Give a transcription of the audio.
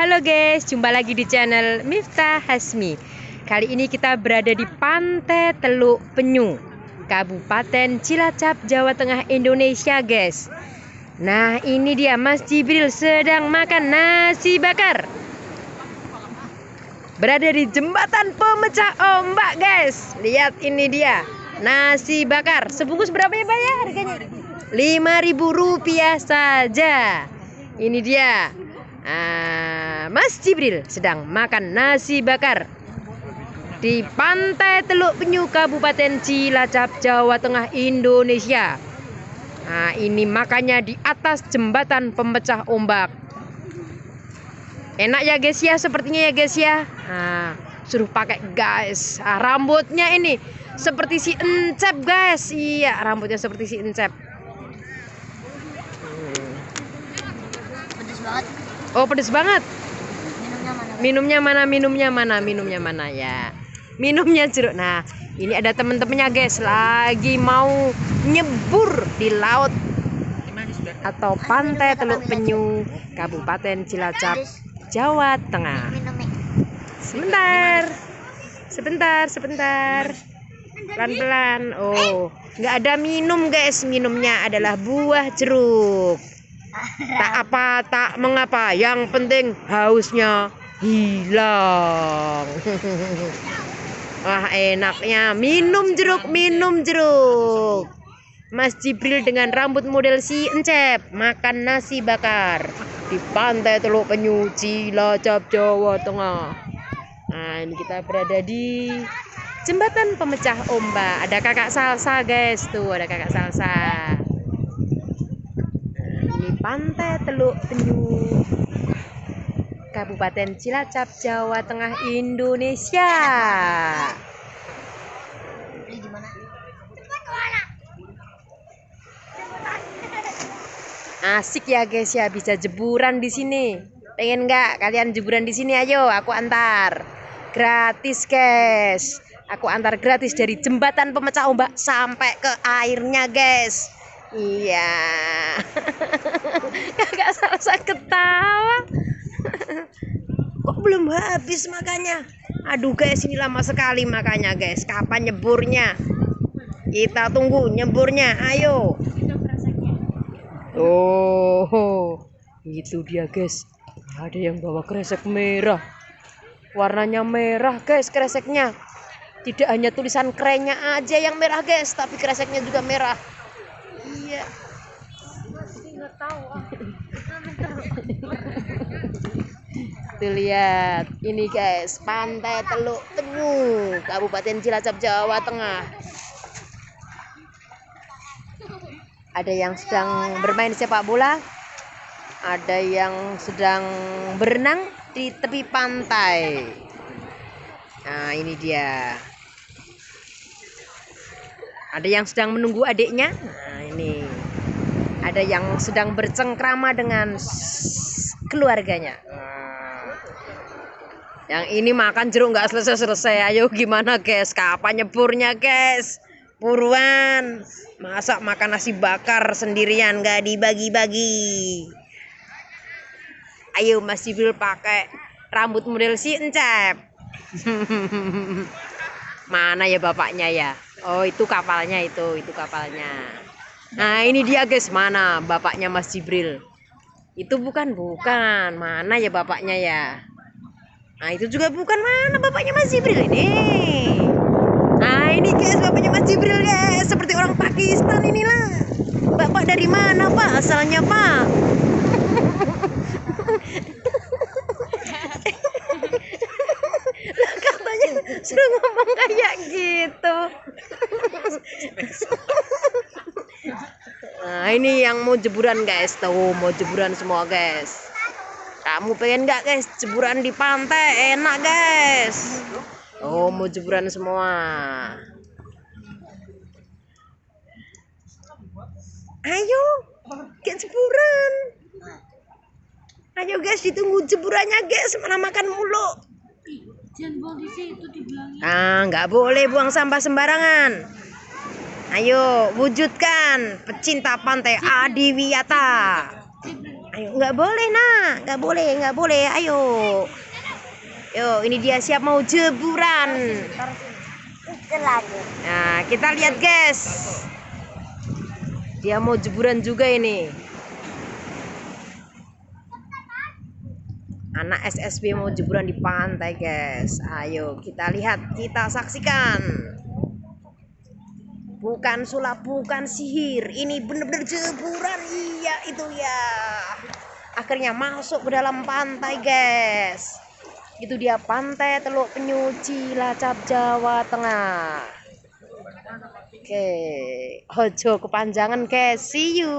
Halo guys, jumpa lagi di channel Miftah Hasmi. Kali ini kita berada di Pantai Teluk Penyu, Kabupaten Cilacap, Jawa Tengah, Indonesia guys. Nah ini dia Mas Jibril sedang makan nasi bakar. Berada di jembatan pemecah ombak guys. Lihat ini dia nasi bakar. Sebungkus berapa ya Pak ya harganya? Rp5.000 saja. Ini dia Mas Jibril sedang makan nasi bakar di Pantai Teluk Penyu, Kabupaten Cilacap, Jawa Tengah, Indonesia. Nah ini makannya di atas jembatan pemecah ombak. Enak ya guys ya, sepertinya ya guys ya. Nah, suruh pakai guys. Rambutnya ini seperti si Encep guys. Iya, rambutnya seperti si Encep. Pedes banget. Oh pedes banget. Minumnya mana? Minumnya mana ya. Minumnya jeruk. Nah ini ada temen-temennya guys, lagi mau nyebur di laut atau Pantai Teluk Penyu, Kabupaten Cilacap, Jawa Tengah. Sebentar. Pelan-pelan. Oh, nggak ada minum guys. Minumnya adalah buah jeruk. Tak mengapa. Yang penting hausnya hilang. Wah enaknya minum jeruk. Mas Jibril dengan rambut model si Encep makan nasi bakar di Pantai Teluk Penyu, Cilacap, Jawa Tengah. Nah ini kita berada di jembatan pemecah ombak. Ada kakak salsa guys, tuh ada kakak salsa. Nah, ini Pantai Teluk Penyu, Kabupaten Cilacap, Jawa Tengah, Indonesia. Beli di mana? Asik ya guys ya, bisa jeburan di sini. Pengen nggak kalian jeburan di sini? Ayo, aku antar. Gratis guys. Aku antar gratis dari jembatan pemecah ombak sampai ke airnya guys. Iya. Kakak salsa ketawa. Kok belum habis makannya? Aduh guys, ini lama sekali makannya guys. Kapan nyeburnya? Kita tunggu nyeburnya. Ayo. Oh, itu dia guys. Ada yang bawa kresek merah. Warnanya merah guys kreseknya. Tidak hanya tulisan kerennya aja yang merah guys, tapi kreseknya juga merah. Iya. Nggak tahu. Tuh lihat, ini guys, Pantai Teluk Penyu, Kabupaten Cilacap, Jawa Tengah. Ada yang sedang bermain sepak bola, ada yang sedang berenang di tepi pantai. Nah ini dia. Ada yang sedang menunggu adiknya. Nah ini. Ada yang sedang bercengkrama dengan keluarganya. Yang ini makan jeruk nggak selesai. Ayo gimana guys? Kapan nyeburnya guys? Buruan. Masa makan nasi bakar sendirian nggak dibagi-bagi? Ayo Mas Jibril pakai rambut model si Encep. Mana ya bapaknya ya? Oh itu kapalnya itu kapalnya. Nah ini dia guys, mana bapaknya Mas Jibril? Itu bukan. Mana ya bapaknya ya? Nah itu juga bukan, mana bapaknya Mas Jibril ini? Nah ini guys bapaknya Mas Jibril guys, seperti orang Pakistan inilah. Bapak dari mana Pak asalnya Pak? Katanya suruh ngomong kayak gitu. Nah ini yang mau jeburan guys, tuh mau jeburan semua guys. Kamu pengen nggak guys jeburan di pantai? Enak guys. Oh mau jeburan semua. Ayo get jeburan. Ayo guys ditunggu jeburannya guys, mana makan mulu. Jangan buang di situ dibilangin. Ah nggak boleh buang sampah sembarangan. Ayo wujudkan pecinta pantai Adiwiyata. Ayo nggak boleh nak, nggak boleh. Ayo, yo ini dia siap mau jeburan. Lagi. Nah kita lihat guys, dia mau jeburan juga ini. Anak SSB mau jeburan di pantai guys. Ayo kita lihat, kita saksikan. Bukan sulap, bukan sihir, ini bener-bener jeburan. Iya itu ya, akhirnya masuk ke dalam pantai guys. Itu dia pantai Teluk Penyu Cilacap, Jawa Tengah. Oke, ojo kepanjangan guys, see you.